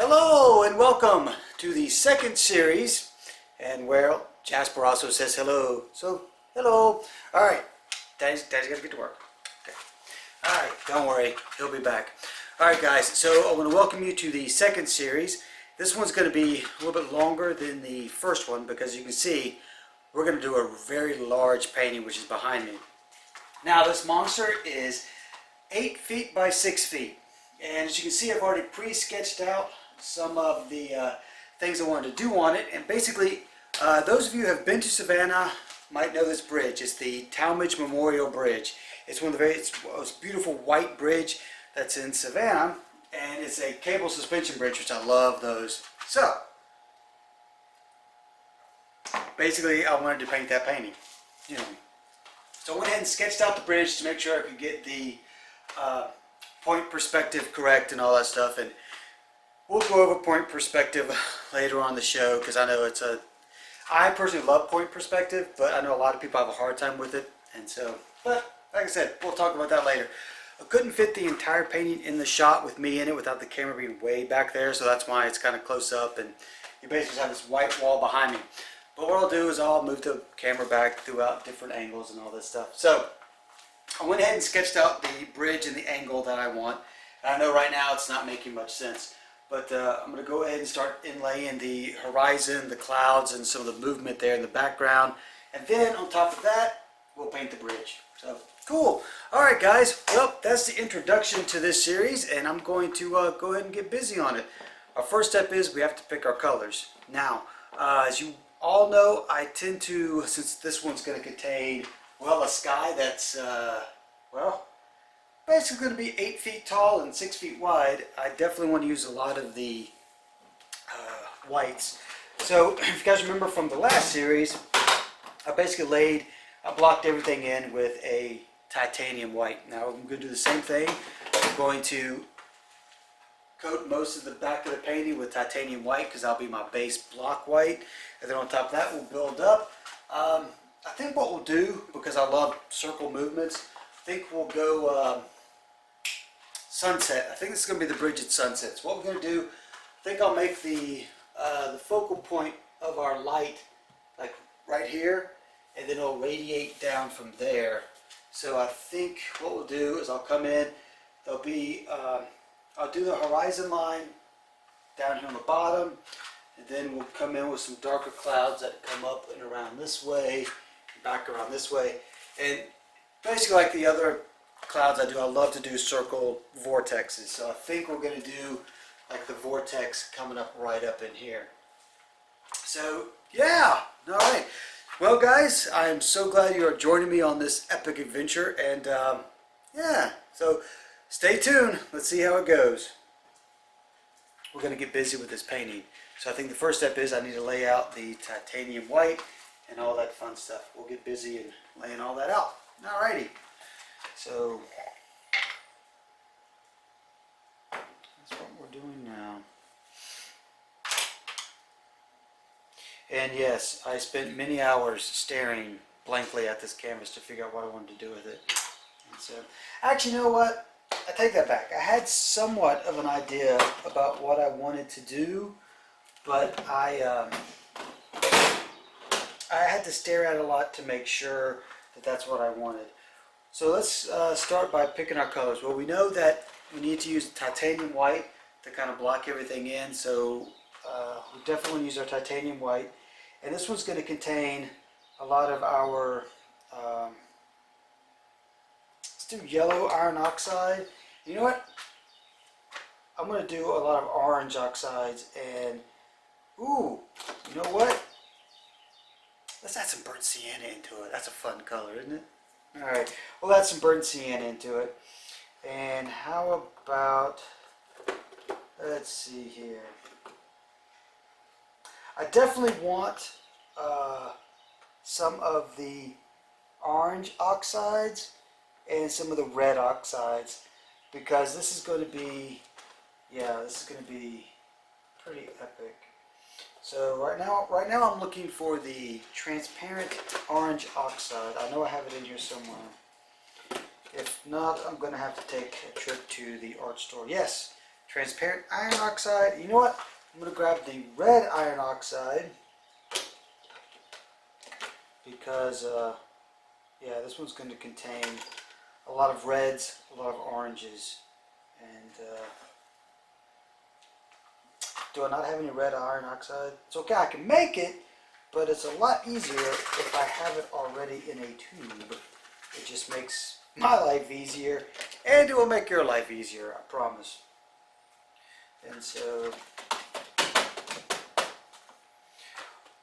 Hello and welcome to the second series, and where Jasper also says hello. So, hello. All right, Daddy's got to get to work. Okay. All right, don't worry, he'll be back. All right, guys. So I want to welcome you to the second series. This one's going to be a little bit longer than the first one because you can see we're going to do a very large painting, which is behind me. Now, this monster is 8 feet by 6 feet, and as you can see, I've already pre-sketched out some of the things I wanted to do on it. And basically, those of you who have been to Savannah might know this bridge. It's the Tallmadge Memorial Bridge. It's one of the most beautiful white bridge that's in Savannah, and it's a cable suspension bridge, which I love those. So basically, I wanted to paint that painting. So I went ahead and sketched out the bridge to make sure I could get the point perspective correct and all that stuff. And we'll go over point perspective later on in the show, because I know I personally love point perspective, but I know a lot of people have a hard time with it. And so, but like I said, we'll talk about that later. I couldn't fit the entire painting in the shot with me in it without the camera being way back there, so that's why it's kind of close up, and you basically have this white wall behind me. But what I'll do is I'll move the camera back throughout different angles and all this stuff. So I went ahead and sketched out the bridge and the angle that I want. And I know right now it's not making much sense, but I'm going to go ahead and start inlaying the horizon, the clouds, and some of the movement there in the background. And then on top of that, we'll paint the bridge. So cool. All right, guys. Well, that's the introduction to this series, and I'm going to go ahead and get busy on it. Our first step is we have to pick our colors. Now, as you all know, I tend to, since this one's going to contain, well, a sky that's, well, basically going to be 8 feet tall and 6 feet wide, I definitely want to use a lot of the whites. So if you guys remember from the last series, I blocked everything in with a titanium white. Now I'm going to do the same thing. I'm going to coat most of the back of the painting with titanium white because that'll be my base block white. And then on top of that, we'll build up. I think what we'll do, because I love circle movements, I think we'll go sunset. I think this is going to be the bridge at sunset. So what we're going to do, I think I'll make the focal point of our light like right here, and then it'll radiate down from there. So I think what we'll do is I'll come in, there'll be, I'll do the horizon line down here on the bottom, and then we'll come in with some darker clouds that come up and around this way, back around this way. And basically like the other clouds I do, I love to do circle vortexes. So I think we're going to do like the vortex coming up right up in here. So yeah, all right. Well, guys, I am so glad you are joining me on this epic adventure, and yeah, so stay tuned. Let's see how it goes. We're going to get busy with this painting. So I think the first step is I need to lay out the titanium white and all that fun stuff. We'll get busy in laying all that out. Alrighty. So that's what we're doing now. And yes, I spent many hours staring blankly at this canvas to figure out what I wanted to do with it. And so, actually, you know what? I take that back. I had somewhat of an idea about what I wanted to do, but I had to stare at it a lot to make sure that that's what I wanted. So let's start by picking our colors. Well, we know that we need to use titanium white to kind of block everything in, so we definitely want to use our titanium white. And this one's going to contain a lot of our, let's do yellow iron oxide. You know what? I'm going to do a lot of orange oxides, and ooh, you know what? Let's add some burnt sienna into it. That's a fun color, isn't it? Alright, we'll add some burnt sienna into it. And how about, let's see here. I definitely want some of the orange oxides and some of the red oxides, because this is going to be, yeah, this is going to be pretty epic. So right now I'm looking for the transparent orange oxide. I know I have it in here somewhere. If not, I'm going to have to take a trip to the art store. Yes, transparent iron oxide. You know what? I'm going to grab the red iron oxide because, yeah, this one's going to contain a lot of reds, a lot of oranges, and do I not have any red iron oxide? It's okay, I can make it, but it's a lot easier if I have it already in a tube. It just makes my life easier, and it will make your life easier, I promise. And so,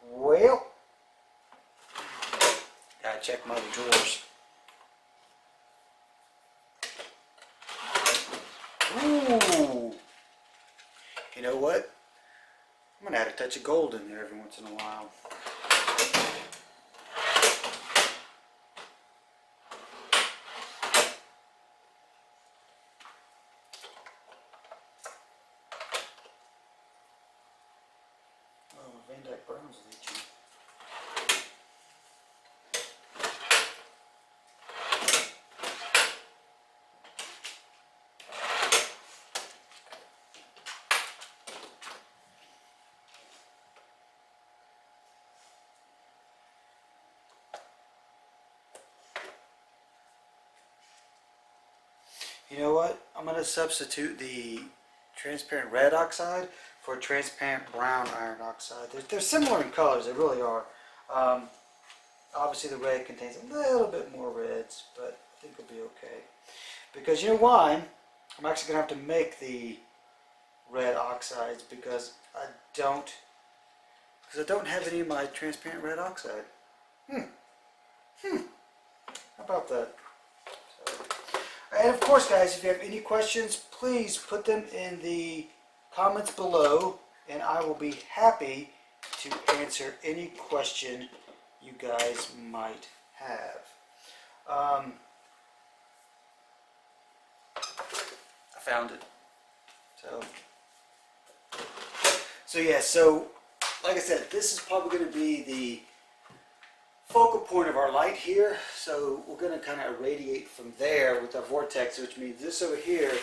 well, gotta check my other drawers. Ooh, you know what? I'm gonna add a touch of gold in there every once in a while. Oh, Van Dyke Brown's leaching. You know what? I'm going to substitute the transparent red oxide for transparent brown iron oxide. They're similar in colors, they really are. Obviously the red contains a little bit more reds, but I think it'll be okay. Because you know why? I'm actually going to have to make the red oxides because I don't have any of my transparent red oxide. How about that? And of course, guys, if you have any questions, please put them in the comments below, and I will be happy to answer any question you guys might have. I found it. So yeah, so like I said, this is probably going to be the focal point of our light here, so we're going to kind of irradiate from there with our vortex, which means this over here is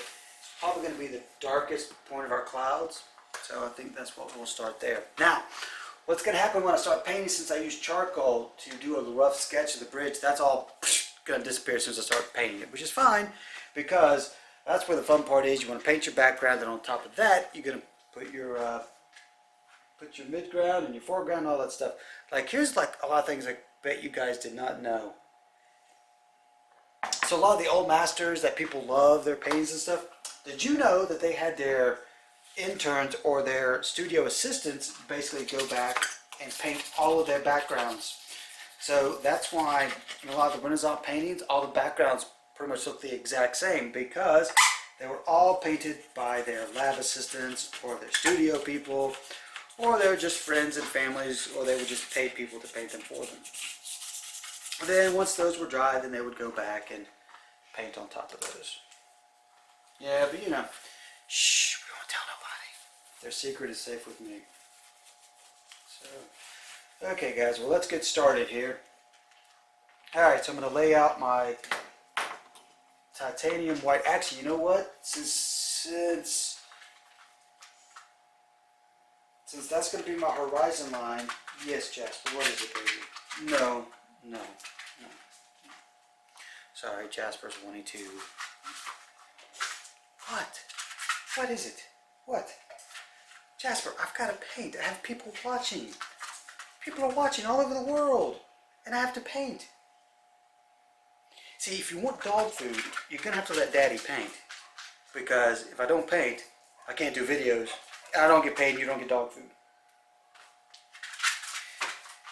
probably going to be the darkest point of our clouds, so I think that's what we'll start there. Now, what's going to happen when I start painting, since I use charcoal to do a rough sketch of the bridge, that's all going to disappear as soon as I start painting it, which is fine, because that's where the fun part is. You want to paint your background, and on top of that, you're going to put your midground and your foreground and all that stuff. Like, here's like a lot of things I bet you guys did not know. So a lot of the old masters that people love, their paintings and stuff, did you know that they had their interns or their studio assistants basically go back and paint all of their backgrounds? So that's why in a lot of the Renaissance paintings, all the backgrounds pretty much look the exact same, because they were all painted by their lab assistants or their studio people, or they were just friends and families, or they would just pay people to paint them for them. And then once those were dry, then they would go back and paint on top of those. Yeah, but you know, shh, we won't tell nobody. Their secret is safe with me. So, okay guys, well let's get started here. Alright, so I'm going to lay out my titanium white. Actually, you know what? Since that's going to be my horizon line, yes, Jasper, what is it, baby? No. Sorry, Jasper's wanting to. What? What is it? What? Jasper, I've got to paint. I have people watching. People are watching all over the world, and I have to paint. See, if you want dog food, you're going to have to let Daddy paint. Because if I don't paint, I can't do videos. I don't get paid and you don't get dog food.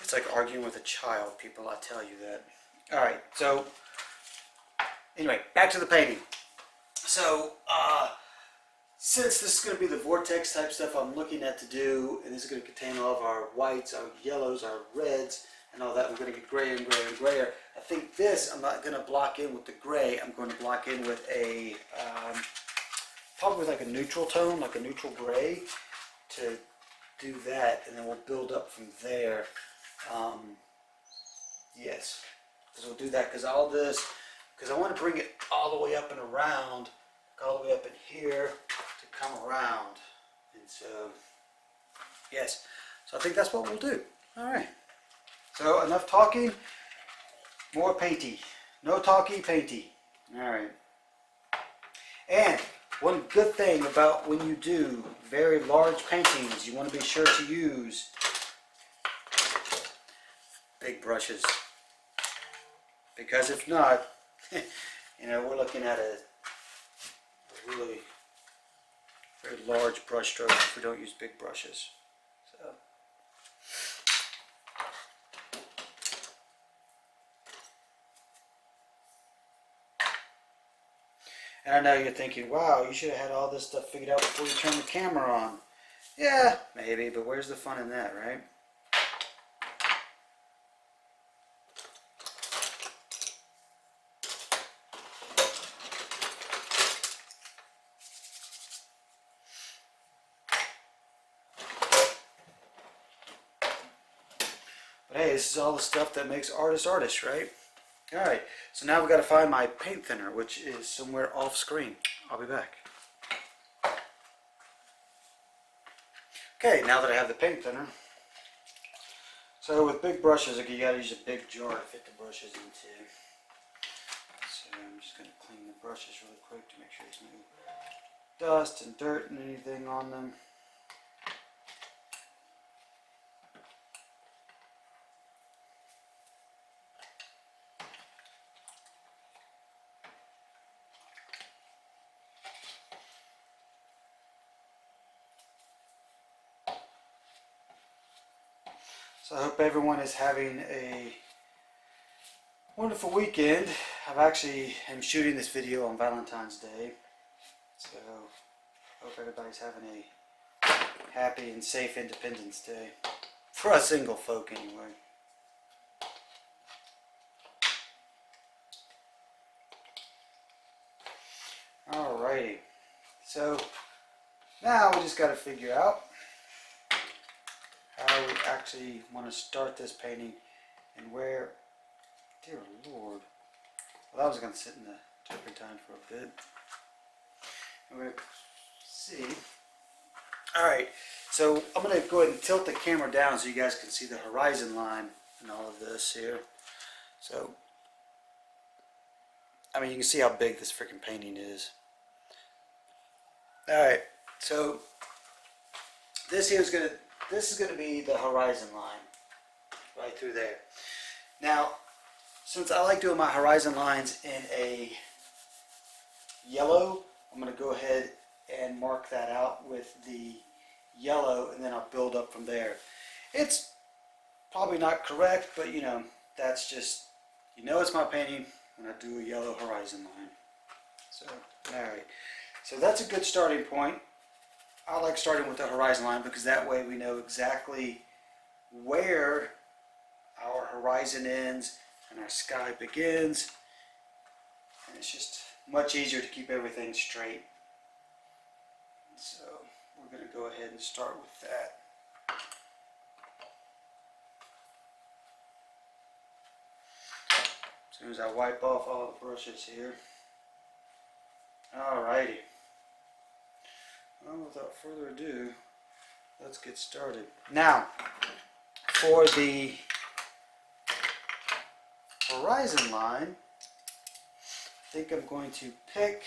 It's like arguing with a child, people, I tell you that. Alright, so, anyway, back to the painting. So, since this is going to be the vortex type stuff I'm looking at to do, and this is going to contain all of our whites, our yellows, our reds, and all that, we're going to get grayer and grayer and grayer. I think this, I'm not going to block in with the gray, I'm going to block in with a, probably with like a neutral tone, like a neutral gray, to do that, and then we'll build up from there. Yes, because we'll do that, because all this, because I want to bring it all the way up and around, all the way up in here, to come around. And so, yes. So I think that's what we'll do. All right. So enough talking, more painty. No talky, painty. All right. And one good thing about when you do very large paintings, you want to be sure to use big brushes. Because if not, you know, we're looking at a really very large brush stroke if we don't use big brushes. So. And I know you're thinking, wow, you should have had all this stuff figured out before you turn the camera on. Yeah, maybe, but where's the fun in that, right? But hey, this is all the stuff that makes artists artists, right? Alright, so now we've got to find my paint thinner, which is somewhere off screen. I'll be back. Okay, now that I have the paint thinner. So with big brushes, you got to use a big jar to fit the brushes into. So I'm just going to clean the brushes really quick to make sure there's no dust and dirt and anything on them. So I hope everyone is having a wonderful weekend. I'm shooting this video on Valentine's Day. So I hope everybody's having a happy and safe Independence Day. For us single folk anyway. Alrighty. So now we just got to figure out how we actually want to start this painting and where, dear Lord. Well, that was going to sit in the turpentine for a bit. And we're going to see. Alright, so I'm going to go ahead and tilt the camera down so you guys can see the horizon line and all of this here. So, I mean, you can see how big this freaking painting is. Alright, so this is going to be the horizon line right through there. Now, since I like doing my horizon lines in a yellow, I'm going to go ahead and mark that out with the yellow, and then I'll build up from there. It's probably not correct, but you know, that's just, you know, it's my painting when I do a yellow horizon line. So, alright. So that's a good starting point. I like starting with the horizon line because that way we know exactly where our horizon ends and our sky begins, and it's just much easier to keep everything straight. So we're going to go ahead and start with that. As soon as I wipe off all the brushes here. Alrighty. Well, without further ado, let's get started. Now, for the horizon line, I think I'm going to pick,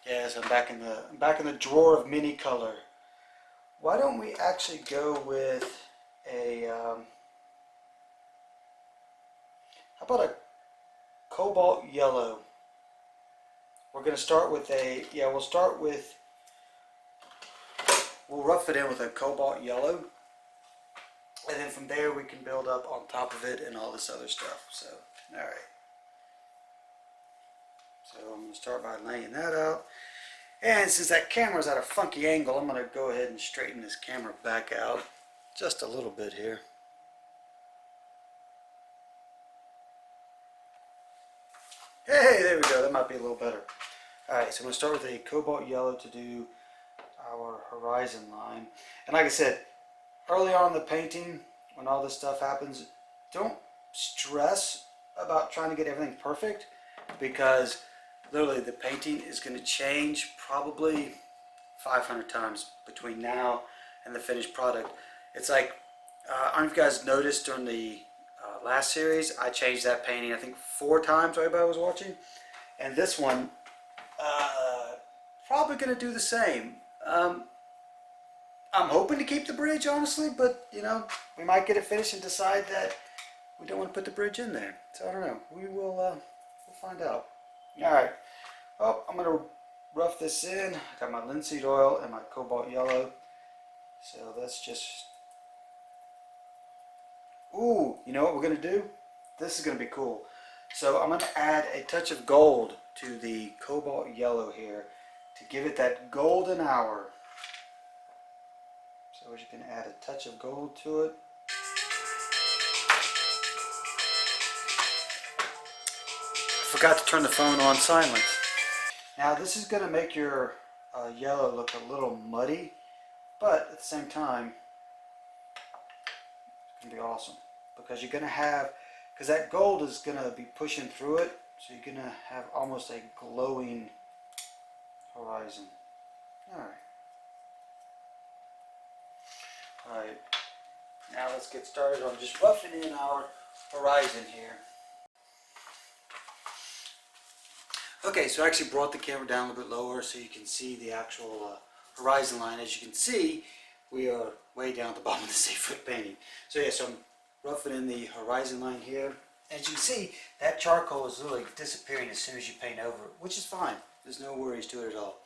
yes, I'm back in the drawer of mini color. Why don't we actually go with a how about a cobalt yellow? We're going to start with we'll rough it in with a cobalt yellow, and then from there we can build up on top of it and all this other stuff. So, alright. So I'm going to start by laying that out. And since that camera's at a funky angle, I'm going to go ahead and straighten this camera back out just a little bit here. Hey, there we go. That might be a little better. Alright, so I'm going to start with a cobalt yellow to do our horizon line. And like I said, early on in the painting, when all this stuff happens, don't stress about trying to get everything perfect, because literally the painting is going to change probably 500 times between now and the finished product. It's like, I don't know if you guys noticed during the last series, I changed that painting I think 4 times while everybody was watching. And this one, probably going to do the same. I'm hoping to keep the bridge, honestly, but you know, we might get it finished and decide that we don't want to put the bridge in there. So I don't know. We'll find out. All right. Oh, I'm gonna rough this in. I got my linseed oil and my cobalt yellow. So let's just. Ooh, you know what we're gonna do? This is gonna be cool. So I'm gonna add a touch of gold to the cobalt yellow here to give it that golden hour. So we're just going to add a touch of gold to it. I forgot to turn the phone on silent. Now this is going to make your yellow look a little muddy, but at the same time, it's going to be awesome. Because you're going to have, because that gold is going to be pushing through it, so you're going to have almost a glowing horizon. Alright. Alright, now let's get started on just roughing in our horizon here. Okay, so I actually brought the camera down a little bit lower so you can see the actual horizon line. As you can see, we are way down at the bottom of this 8-foot painting. So yeah, so I'm roughing in the horizon line here. As you can see, that charcoal is literally disappearing as soon as you paint over it, which is fine. There's no worries to it at all.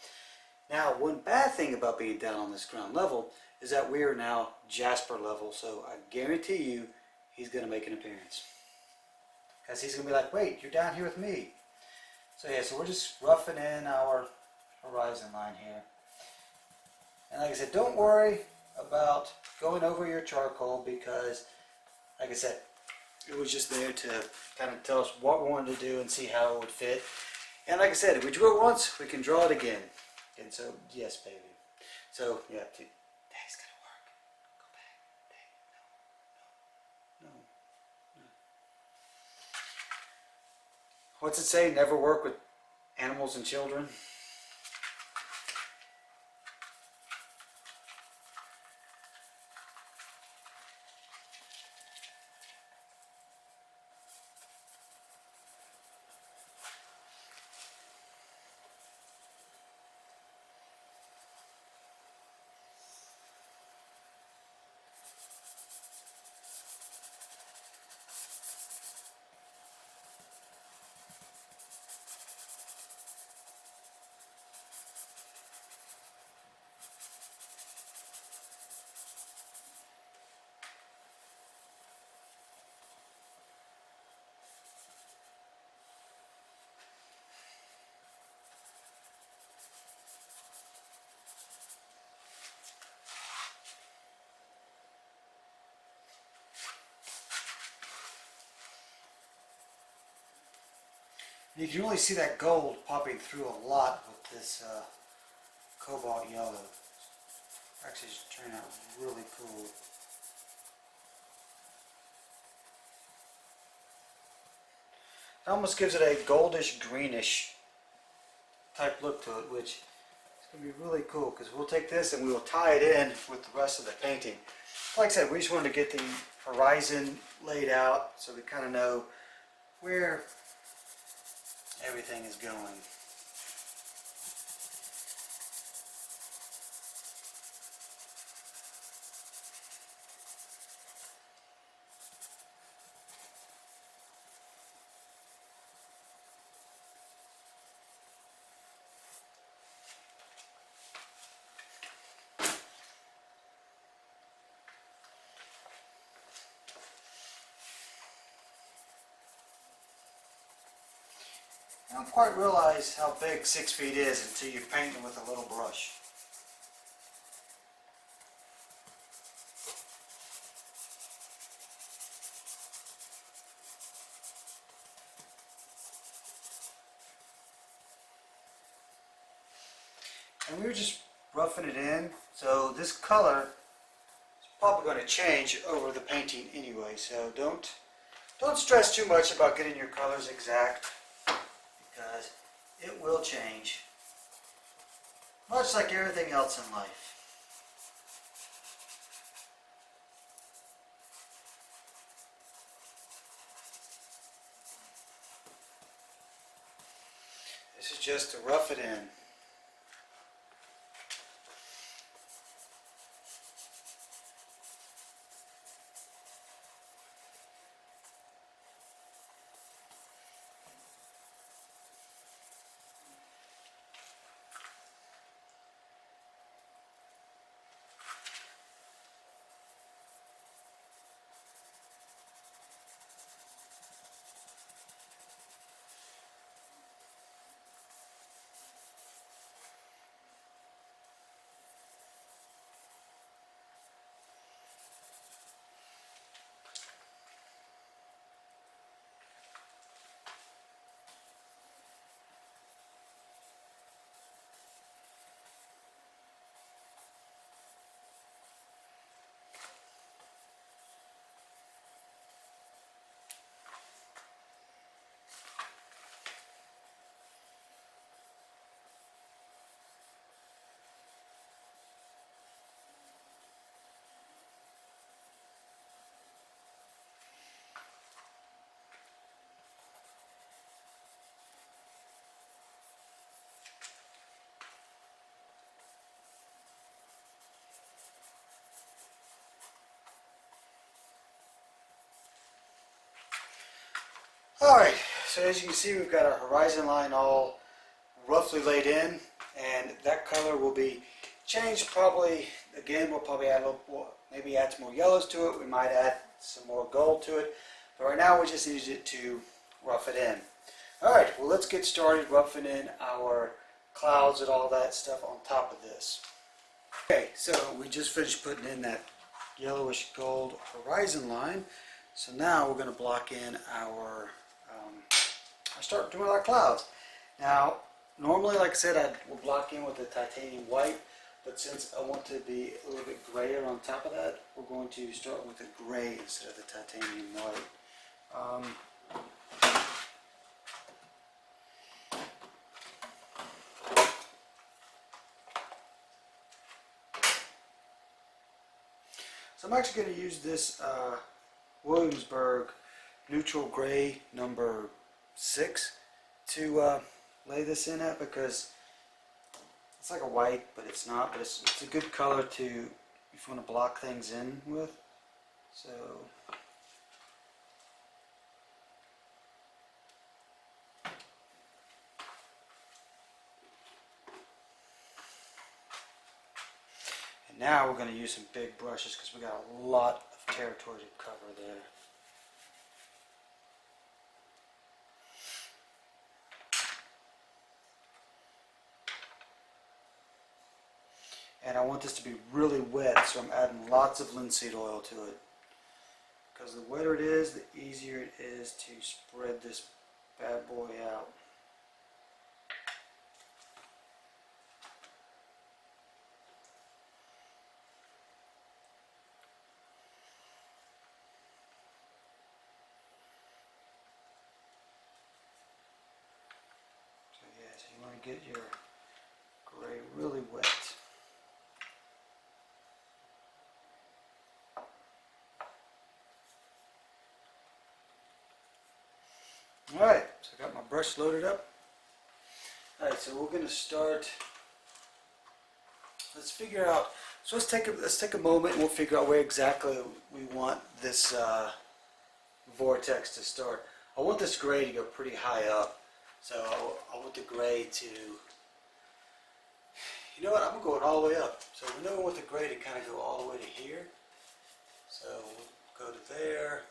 Now, one bad thing about being down on this ground level is that we are now Jasper level, so I guarantee you he's going to make an appearance. Because he's going to be like, wait, you're down here with me. So yeah, so we're just roughing in our horizon line here. And like I said, don't worry about going over your charcoal because, like I said, it was just there to kind of tell us what we wanted to do and see how it would fit. And like I said, if we drew it once, we can draw it again. And so, yes, baby. So, yeah, Daddy's gonna work. Go back. Dad, no. What's it say? Never work with animals and children? You can really see that gold popping through a lot with this cobalt yellow. Actually, it's turning out really cool. It almost gives it a goldish greenish type look to it, which is going to be really cool because we'll take this and we will tie it in with the rest of the painting. Like I said, we just wanted to get the horizon laid out so we kind of know where everything is going. I don't quite realize how big 6 feet is until you paint it with a little brush. And we were just roughing it in, so this color is probably going to change over the painting anyway, so don't stress too much about getting your colors exact. Because it will change. Much like everything else in life. This is just to rough it in. Alright, so as you can see, we've got our horizon line all roughly laid in, and that color will be changed probably. Again, we'll probably add a little more, maybe add some more yellows to it. We might add some more gold to it, but right now we just need it to rough it in. Alright, well, let's get started roughing in our clouds and all that stuff on top of this. Okay, so we just finished putting in that yellowish gold horizon line, so now we're going to block in our I start doing our clouds. Now, normally, like I said, I will block in with the titanium white, but since I want to be a little bit grayer on top of that, we're going to start with the gray instead of the titanium white. So I'm actually going to use this Williamsburg neutral gray number 6 to lay this in at, because it's like a white, but it's not. But it's a good color to, if you want to block things in with. So and now we're going to use some big brushes because we got a lot of territory to cover there. And I want this to be really wet, so I'm adding lots of linseed oil to it. Because the wetter it is, the easier it is to spread this bad boy out. So yeah, so you want to get your gray really wet. Alright, so I got my brush loaded up. Alright, so we're going to start, let's figure out, so let's take a moment and we'll figure out where exactly we want this vortex to start. I want this gray to go pretty high up, so I want the gray to, you know what, I'm going all the way up. So we know I want the gray to kind of go all the way to here. So we'll go to there.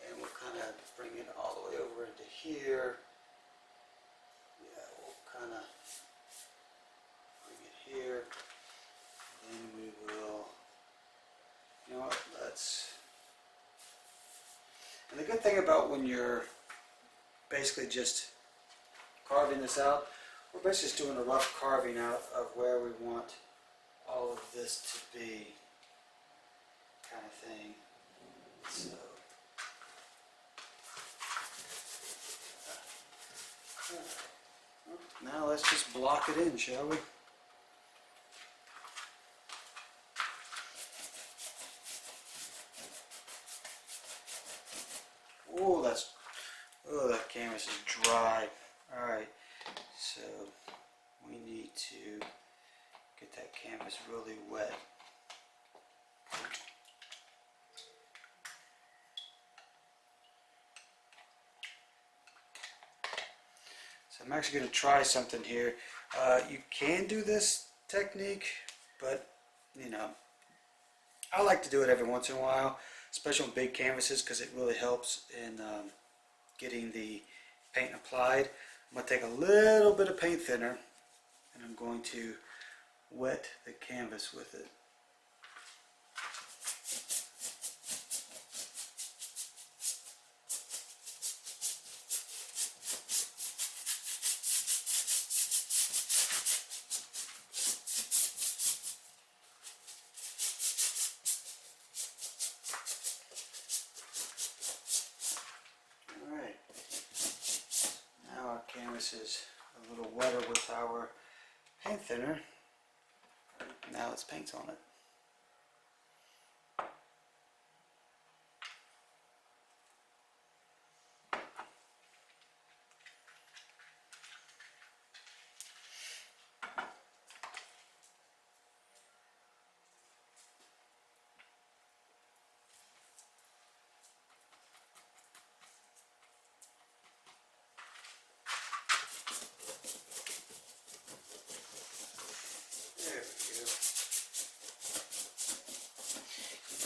And we'll kind of bring it all the way over into here. Yeah, we'll kind of bring it here. And then we will, you know what, and the good thing about when you're basically just carving this out, we're basically just doing a rough carving out of where we want all of this to be, kind of thing. So. Now let's just block it in, shall we? Oh, that canvas is dry. Alright, so we need to get that canvas really wet. So I'm actually going to try something here. You can do this technique, but you know, I like to do it every once in a while, especially on big canvases, because it really helps in getting the paint applied. I'm going to take a little bit of paint thinner and I'm going to wet the canvas with it. Alright, now our canvas is a little wetter with our paint thinner. Now let's paint on it.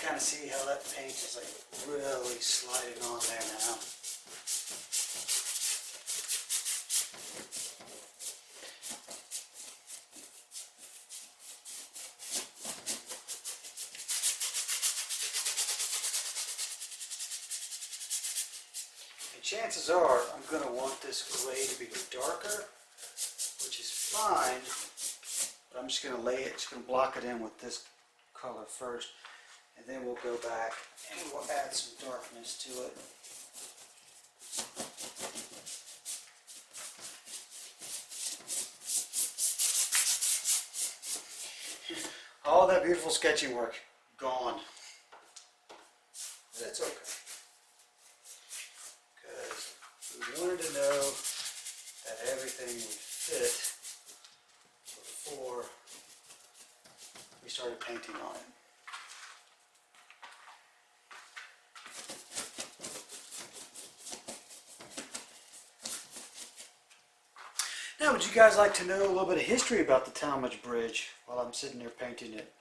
Kind of see how that paint is like really sliding on there now. And chances are I'm going to want this gray to be darker, which is fine, but I'm just going to lay it, just going to block it in with this color first. And then we'll go back and we'll add some darkness to it. All that beautiful sketching work gone. That's okay. Because we wanted to know that everything would fit before we started painting on it. Now, would you guys like to know a little bit of history about the Tallmadge Bridge while I'm sitting there painting it?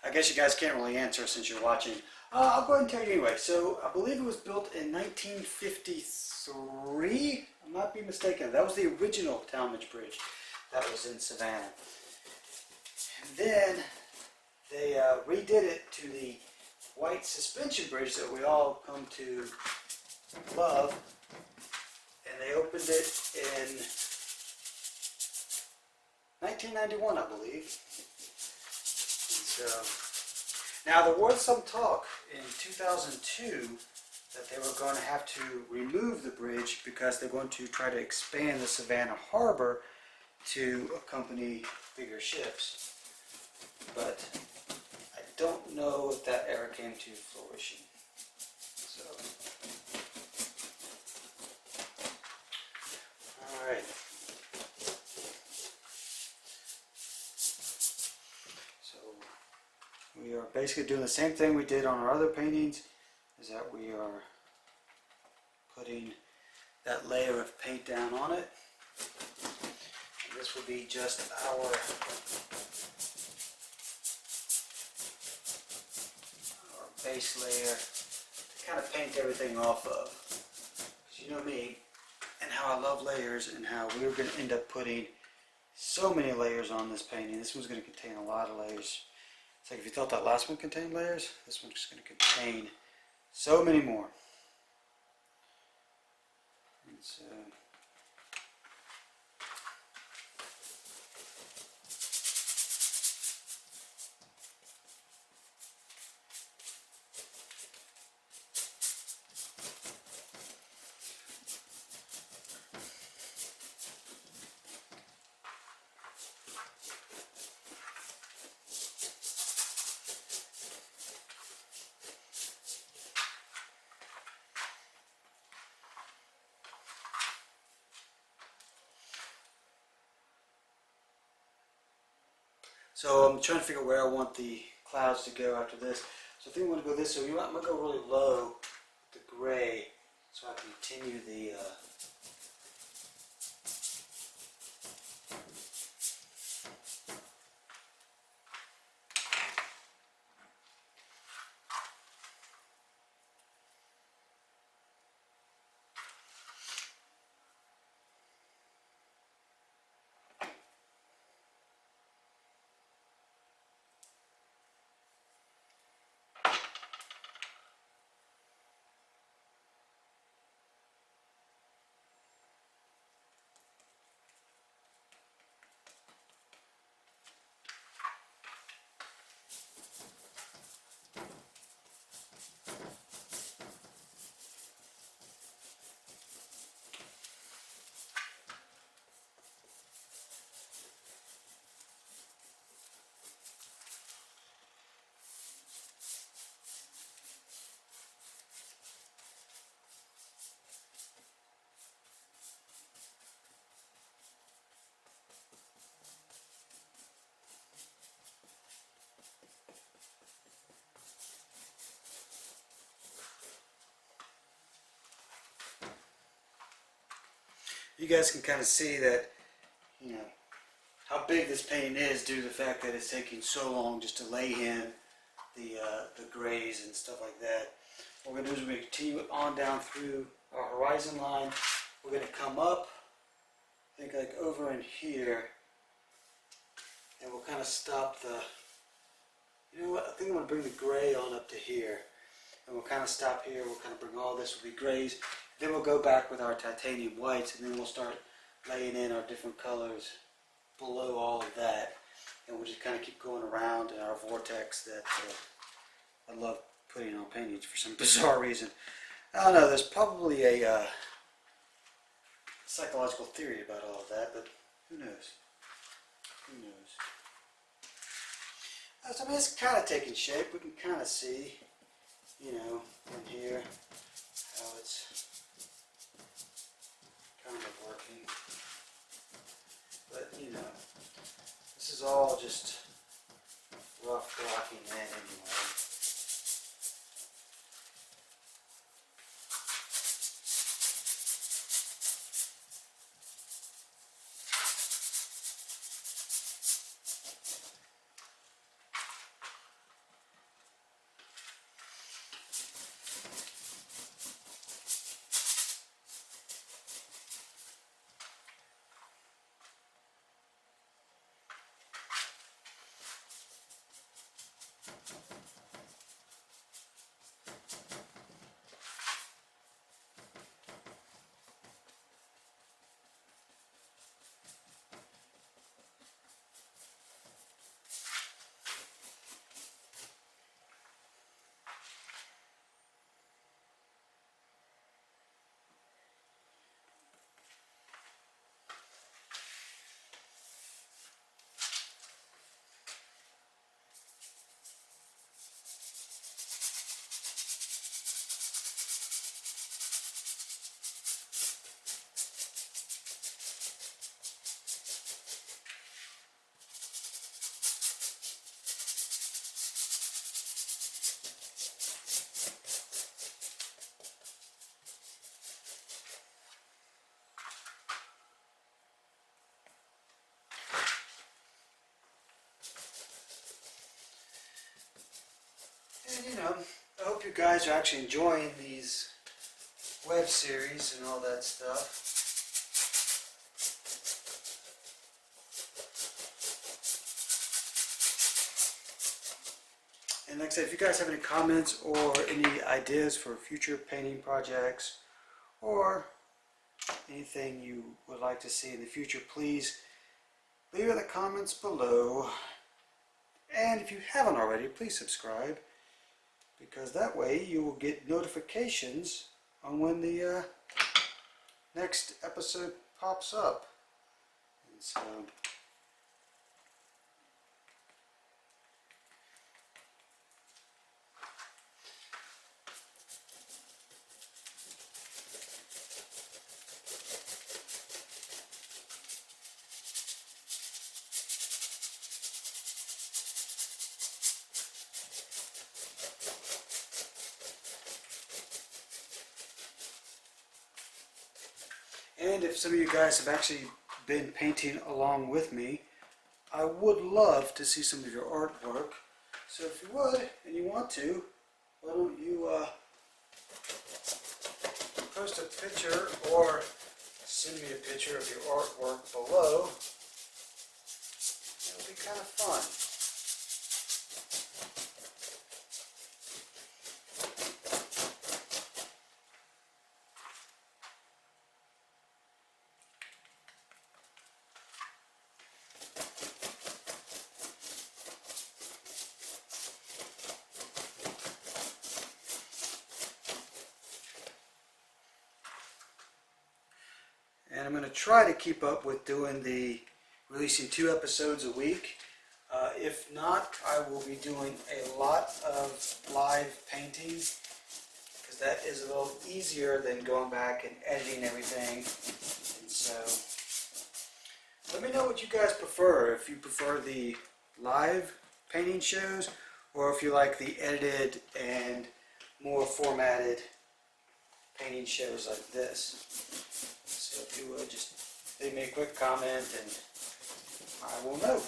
I guess you guys can't really answer since you're watching. I'll go ahead and tell you anyway. So, I believe it was built in 1953. I might be mistaken. That was the original Tallmadge Bridge that was in Savannah. And then they redid it to the white suspension bridge that we all come to love. And they opened it in 1991, I believe. And so, now there was some talk in 2002 that they were going to have to remove the bridge because they're going to try to expand the Savannah harbor to accompany bigger ships. But I don't know if that ever came to fruition. So. Alright. So we are basically doing the same thing we did on our other paintings, is that we are putting that layer of paint down on it. And this will be just our base layer to kind of paint everything off of. Because you know me, and how I love layers, and how we're going to end up putting so many layers on this painting. This one's going to contain a lot of layers. It's like if you thought that last one contained layers, this one's just going to contain so many more. And so, So I'm trying to figure out where I want the clouds to go after this. So I think I'm going to go this way. You know what? I'm going to go really low with the gray so I can continue the you guys can kind of see that, you know, how big this painting is due to the fact that it's taking so long just to lay in the grays and stuff like that. What we're going to do is we're going to continue on down through our horizon line. We're going to come up, I think like over in here, and we'll kind of stop the, you know what, I think I'm going to bring the gray on up to here. And we'll kind of stop here, we'll kind of bring all this will be grays. Then we'll go back with our titanium whites, and then we'll start laying in our different colors below all of that. And we'll just kind of keep going around in our vortex that I love putting on paintings for some bizarre reason. I don't know, there's probably a psychological theory about all of that, but who knows? Who knows? So, I mean, it's kind of taking shape. We can kind of see, you know, in here how it's kind of working. But, you know, this is all just rough blocking in anyway. And, you know, I hope you guys are actually enjoying these web series and all that stuff. And like I said, if you guys have any comments or any ideas for future painting projects or anything you would like to see in the future, please leave it in the comments below. And if you haven't already, please subscribe, because that way you will get notifications on when the next episode pops up. And so, And if some of you guys have actually been painting along with me, I would love to see some of your artwork. So if you would, and you want to, why don't you post a picture or send me a picture of your artwork below. It'll be kind of fun. And I'm going to try to keep up with releasing 2 episodes a week. If not, I will be doing a lot of live painting, because that is a little easier than going back and editing everything. And so, let me know what you guys prefer. If you prefer the live painting shows, or if you like the edited and more formatted painting shows like this. So if you would just leave me a quick comment and I will know.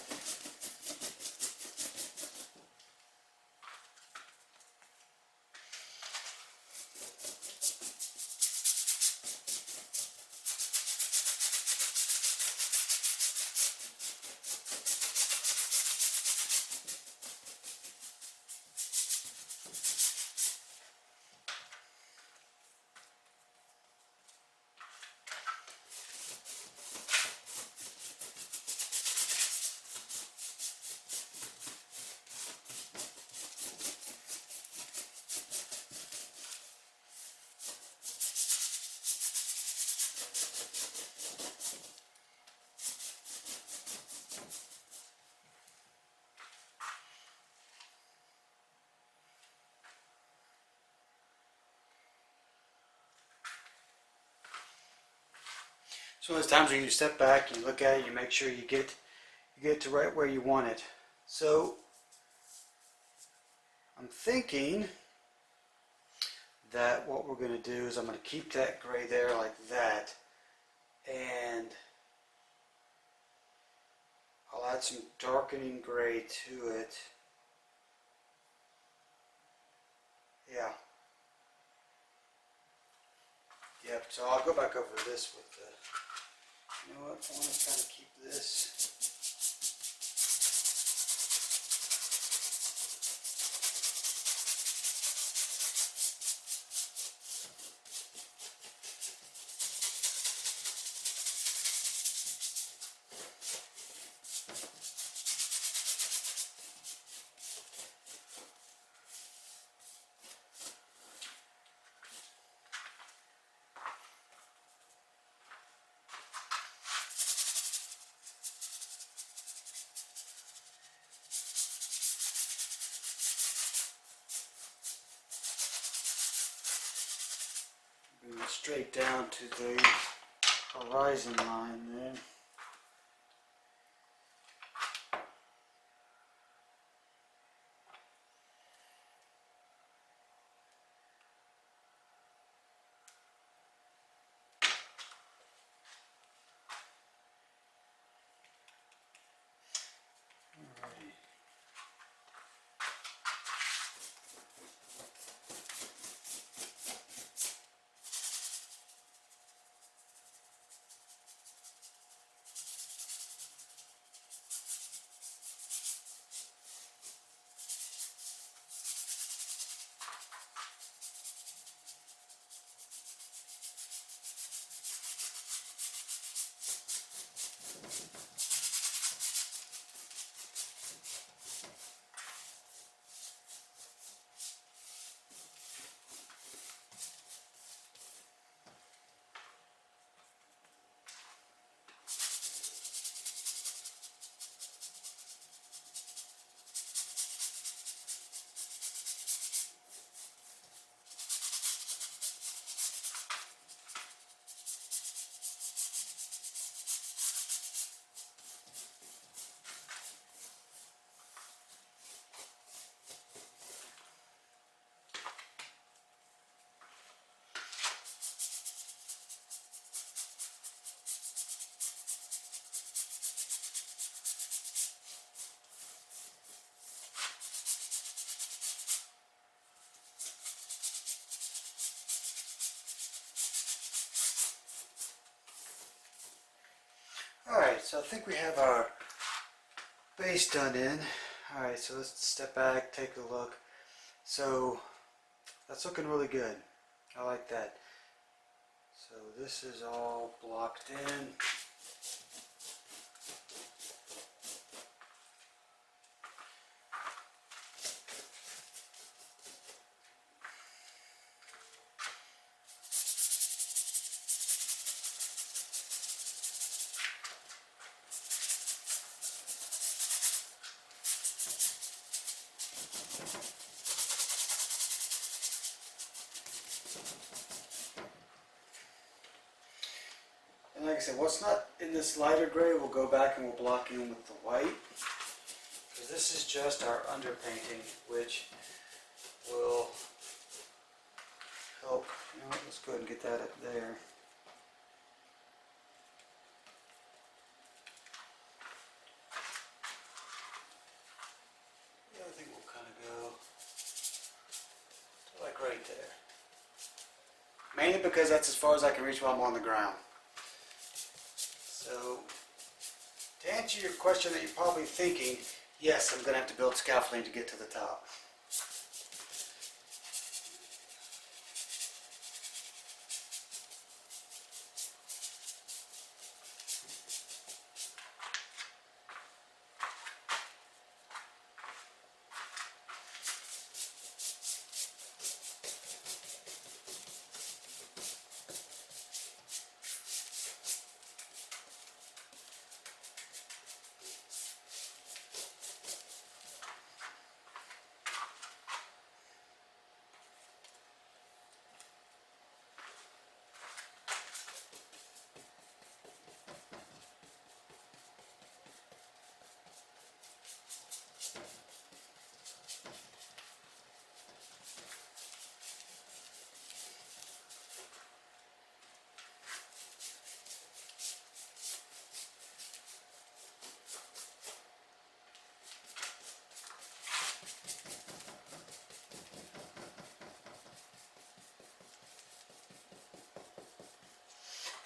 So those times when you step back, you look at it, you make sure you get to right where you want it. So I'm thinking that what we're going to do is I'm going to keep that gray there like that, and I'll add some darkening gray to it. Yeah. Yep, so I'll go back over this with the, you know what, I want to kind of keep this. Bring it straight down to the horizon line there. Alrighty. so I think we have our base done in. Alright, so let's step back, take a look. So that's looking really good. I like that. So this is all blocked in. And like I said, what's not in this lighter gray, we'll go back and we'll block in with the white. Because this is just our underpainting, which will help. You know what, let's go ahead and get that up there. The other thing will kind of go to like right there. Mainly because that's as far as I can reach while I'm on the ground. So, to answer your question that you're probably thinking, yes, I'm going to have to build scaffolding to get to the top.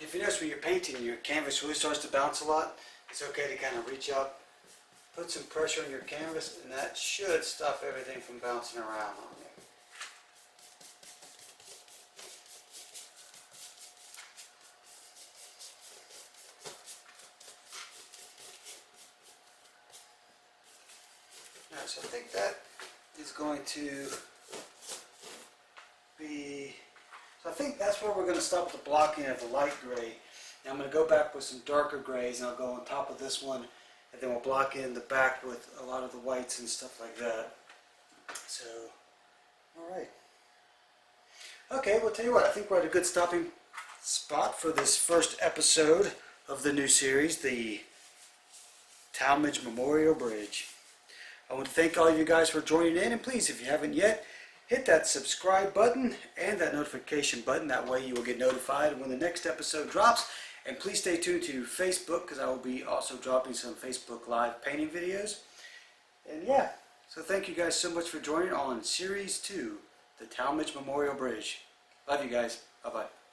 If you notice when you're painting, your canvas really starts to bounce a lot, it's okay to kind of reach up, put some pressure on your canvas, and that should stop everything from bouncing around on you. Alright, so I think that is going to be... So I think that's where we're going to stop the blocking of the light gray. Now I'm going to go back with some darker grays, and I'll go on top of this one, and then we'll block in the back with a lot of the whites and stuff like that. So, alright. Okay, well, tell you what, I think we're at a good stopping spot for this first episode of the new series, the Tallmadge Memorial Bridge. I want to thank all of you guys for joining in, and please, if you haven't yet, hit that subscribe button and that notification button. That way you will get notified when the next episode drops. And please stay tuned to Facebook, because I will be also dropping some Facebook Live painting videos. And yeah, so thank you guys so much for joining on Series 2, the Tallmadge Memorial Bridge. Love you guys. Bye-bye.